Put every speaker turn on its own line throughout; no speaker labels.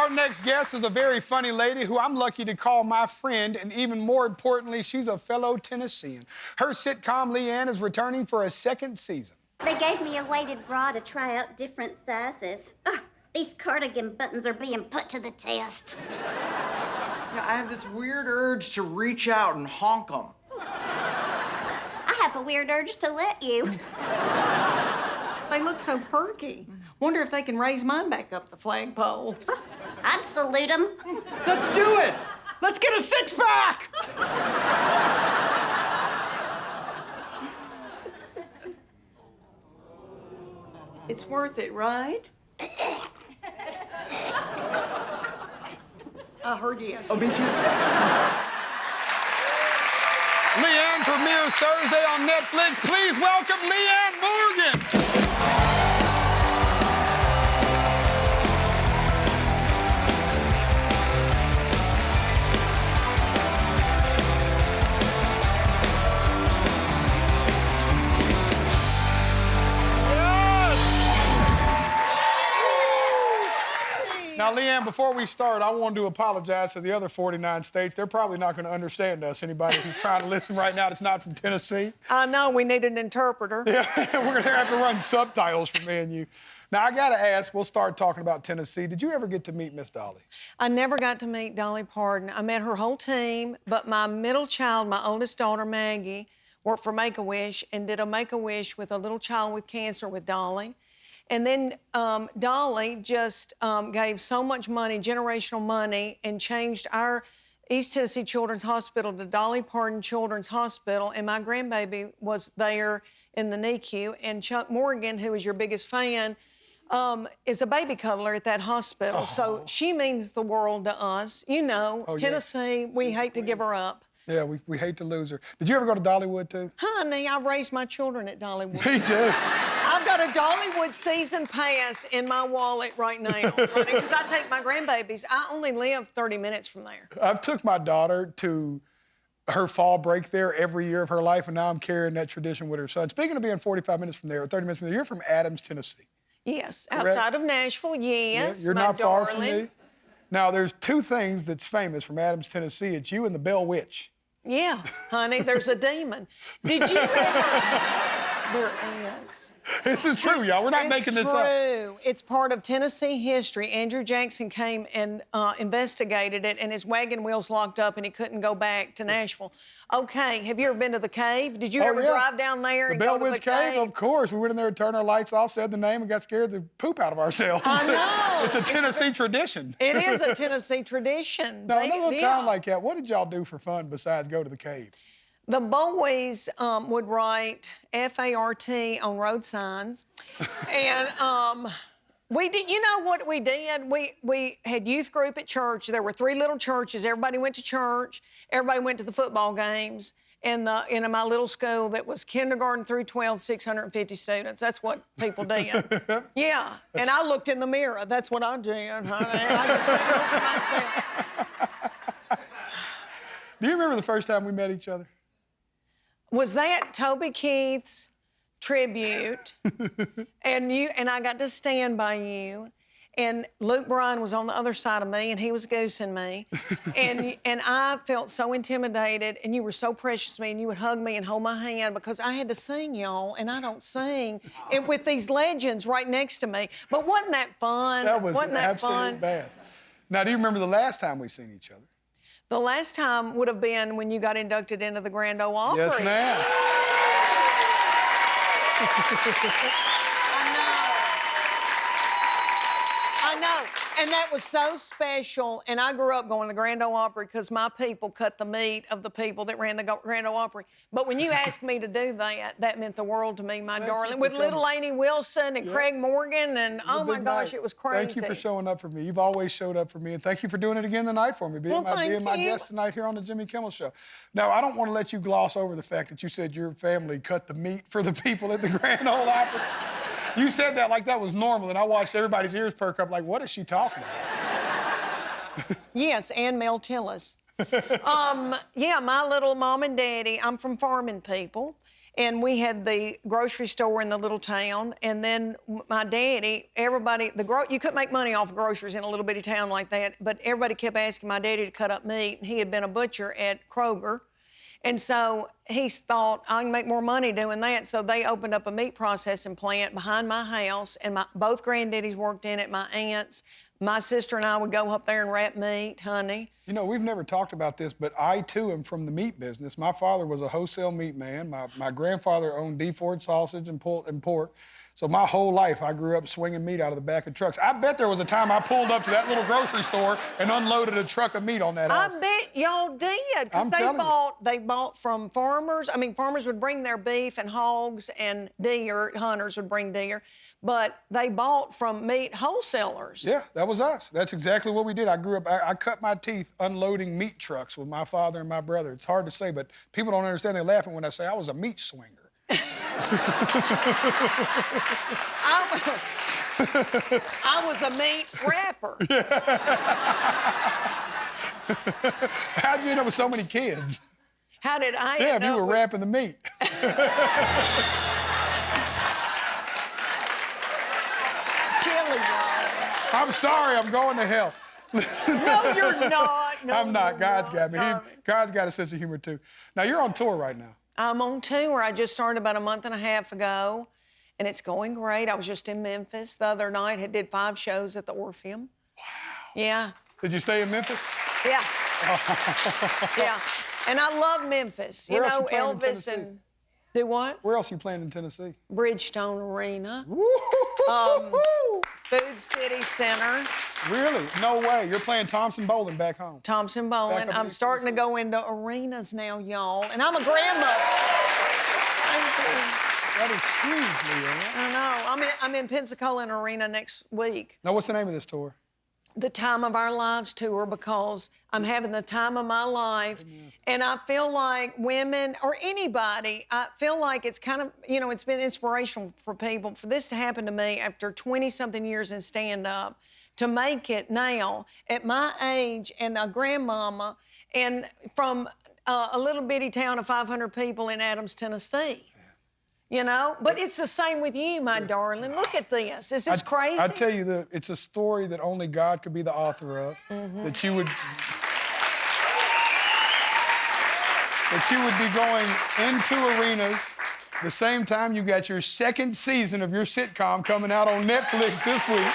Our next guest is a very funny lady who I'm lucky to call my friend, and even more importantly, she's a fellow Tennessean. Her sitcom, Leanne, is returning for a second season.
They gave me a weighted bra to try out different sizes. Ugh, these cardigan buttons are being put to the test.
Yeah, I have this weird urge to reach out and honk them.
I have a weird urge to let you.
They look so perky. Wonder if they can raise mine back up the flagpole.
I'd salute them.
Let's do it! Let's get a six-pack!
It's worth it, right? I heard yes.
Oh, me too.
Leanne premieres Thursday on Netflix. Please welcome Leanne Morgan. Now, Leanne, before we start, I wanted to apologize to the other 49 states. They're probably not going to understand us, anybody who's trying to listen right now that's not from Tennessee.
I know, we need an interpreter.
Yeah, we're going to have to run subtitles for me and you. Now, I got to ask, we'll start talking about Tennessee. Did you ever get to meet Miss Dolly?
I never got to meet Dolly Parton. I met her whole team, but my middle child, my oldest daughter, Maggie, worked for Make-A-Wish and did a Make-A-Wish with a little child with cancer with Dolly. And then Dolly just gave so much money, generational money, and changed our East Tennessee Children's Hospital to Dolly Parton Children's Hospital. And my grandbaby was there in the NICU. And Chuck Morgan, who is your biggest fan, is a baby cuddler at that hospital.
Oh.
So she means the world to us. You know, Tennessee,
yeah.
we hate to give her up.
Yeah, we hate to lose her. Did you ever go to Dollywood, too?
Honey, I raised my children at Dollywood.
Me, too.
I've got a Dollywood season pass in my wallet right now, honey, because I take my grandbabies. I only live 30 minutes from there.
I've took my daughter to her fall break there every year of her life, and now I'm carrying that tradition with her son. Speaking of being 45 minutes from there, or 30 minutes from there, you're from Adams, Tennessee.
Yes,
Correct?
outside of Nashville, yes,
Yeah, you're
my
not far
darling.
from me. Now, there's two things that's famous from Adams, Tennessee. It's you and the Bell Witch.
Yeah, honey, there's a demon. Did you ever... There is.
This is true, y'all. We're not making this up.
It's true. It's part of Tennessee history. Andrew Jackson came and investigated it, and his wagon wheels locked up, and he couldn't go back to Nashville. Okay, have you ever been to the cave? Did you ever drive down there and go to the
cave? Of course. We went in there and turned our lights off, said the name, and got scared the poop out of ourselves.
I know.
It's a Tennessee tradition.
It is a Tennessee tradition.
Now, in a little town like that, what did y'all do for fun besides go to the cave?
The boys would write F-A-R-T on road signs. And we did, you know what we did? We had youth group at church. There were 3 little churches. Everybody went to church. Everybody went to the football games. And in my little school that was kindergarten through 12, 650 students. That's what people did. Yeah. And I looked in the mirror. That's what I did, honey. I just said it to myself.
Do you remember the first time we met each other?
Was that Toby Keith's tribute? and I got to stand by you. And Luke Bryan was on the other side of me, and he was goosing me. and I felt so intimidated, and you were so precious to me, and you would hug me and hold my hand because I had to sing, y'all, and I don't sing. And with these legends right next to me. But wasn't that fun?
That was
wasn't that
absolute
fun?
best. Now, do you remember the last time we seen each other?
The last time would have been when you got inducted into the Grand Ole Opry.
Yes, ma'am.
I know. And that was so special. And I grew up going to the Grand Ole Opry because my people cut the meat of the people that ran the Grand Ole Opry. But when you asked me to do that, that meant the world to me, my darling. With little Lainey Wilson and Craig Morgan, and oh my gosh, it was crazy.
Thank you for showing up for me. You've always showed up for me, and thank you for doing it again tonight for me, being my guest tonight here on the Jimmy Kimmel Show. Now, I don't want to let you gloss over the fact that you said your family cut the meat for the people at the Grand Ole Opry. You said that like that was normal, and I watched everybody's ears perk up like, what is she talking about?
Yes, and Mel Tillis. Yeah, my little mom and daddy, I'm from farming people, And we had the grocery store in the little town. And then my daddy, everybody, you couldn't make money off groceries in a little bitty town like that. But everybody kept asking my daddy to cut up meat. And he had been a butcher at Kroger. And so he thought, I can make more money doing that. So they opened up a meat processing plant behind my house. And both granddaddies worked in it, my aunts. My sister and I would go up there and wrap meat, honey.
You know, we've never talked about this, but I, too, am from the meat business. My father was a wholesale meat man. My grandfather owned Deford sausage and pork. So my whole life, I grew up swinging meat out of the back of trucks. I bet there was a time I pulled up to that little grocery store and unloaded a truck of meat on that house.
I bet y'all did, because they bought from farmers. I mean, farmers would bring their beef and hogs and deer. Hunters would bring deer. But they bought from meat wholesalers.
Yeah, that was us. That's exactly what we did. I grew up, I cut my teeth unloading meat trucks with my father and my brother. It's hard to say, but people don't understand. They're laughing when I say I was a meat swinger.
I was a meat wrapper.
How'd you end up with so many kids?
How did I
Yeah,
end
if you
up
were
with...
wrapping the meat.
Chili roll.
I'm sorry, I'm going to hell.
No, you're not. No,
I'm not.
you're
God's got
not,
me.
darling.
God's got a sense of humor, too. Now, you're on tour right now.
I'm on tour. I just started about a month and a half ago, and it's going great. I was just in Memphis the other night. I did 5 shows at the Orpheum. Wow. Yeah.
Did you stay in Memphis?
Yeah. Yeah. And I love Memphis.
Where
you
else
know,
you playing in
Elvis
Tennessee?
and... Do what?
Where else you playing in Tennessee?
Bridgestone Arena.
Woo-hoo-hoo-hoo-hoo!
Food City Center.
Really? No way. You're playing Thompson Bowling back home.
Thompson Bowling.
Back up
I'm
in
starting to go into arenas now, y'all. And I'm a grandmother. Thank you.
That is huge, Leanne.
I know. I'm in Pensacola in Arena next week.
Now, what's the name of this tour?
The Time of Our Lives tour, because I'm having the time of my life. And I feel like women or anybody, I feel like it's kind of, you know, it's been inspirational for people. For this to happen to me after 20-something years in stand-up, to make it now at my age and a grandmama and from a little bitty town of 500 people in Adams, Tennessee. You know? But it's the same with you, my darling. Look at this. Is this crazy?
I tell you, that it's a story that only God could be the author of. That you would be going into arenas the same time you got your 2nd season of your sitcom coming out on Netflix this week.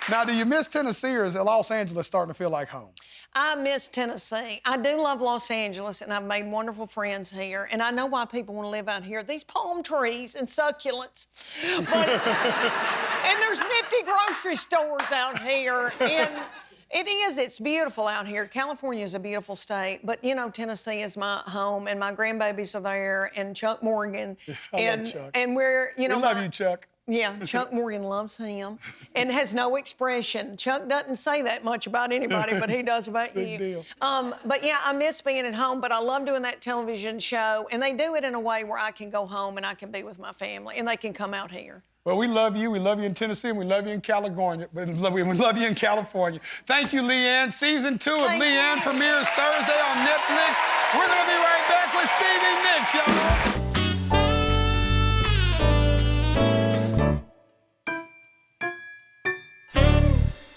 Now, do you miss Tennessee, or is Los Angeles starting to feel like home?
I miss Tennessee. I do love Los Angeles, and I've made wonderful friends here. And I know why people want to live out here. These palm trees and succulents. But, and there's nifty grocery stores out here. And it's beautiful out here. California is a beautiful state. But, you know, Tennessee is my home, and my grandbabies are there, and Chuck Morgan.
I love Chuck.
And we're, you know...
We love you, Chuck.
Yeah, Chuck Morgan loves him and has no expression. Chuck doesn't say that much about anybody, but he does about
Big
you.
deal.
But yeah, I miss being at home, but I love doing that television show, and they do it in a way where I can go home and I can be with my family, and they can come out here.
Well, we love you. We love you in Tennessee, and we love you in California. We love you in California. Thank you, Leanne. Season 2 of Leanne premieres Thursday on Netflix. We're going to be right back with Stevie Nicks, y'all.